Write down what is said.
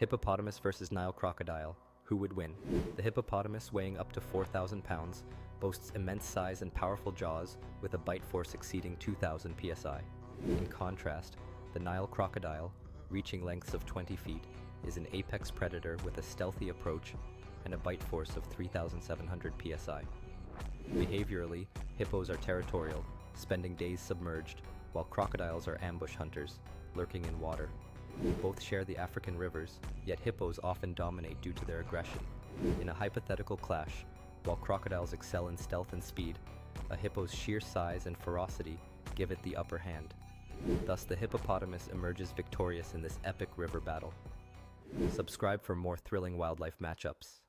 Hippopotamus versus Nile Crocodile. Who would win? The hippopotamus, weighing up to 4,000 pounds, boasts immense size and powerful jaws with a bite force exceeding 2,000 psi. In contrast, the Nile crocodile, reaching lengths of 20 feet, is an apex predator with a stealthy approach and a bite force of 3,700 psi. Behaviorally, hippos are territorial, spending days submerged, while crocodiles are ambush hunters, lurking in water. Both share the African rivers, yet hippos often dominate due to their aggression. In a hypothetical clash, while crocodiles excel in stealth and speed, a hippo's sheer size and ferocity give it the upper hand. Thus, the hippopotamus emerges victorious in this epic river battle. Subscribe for more thrilling wildlife matchups.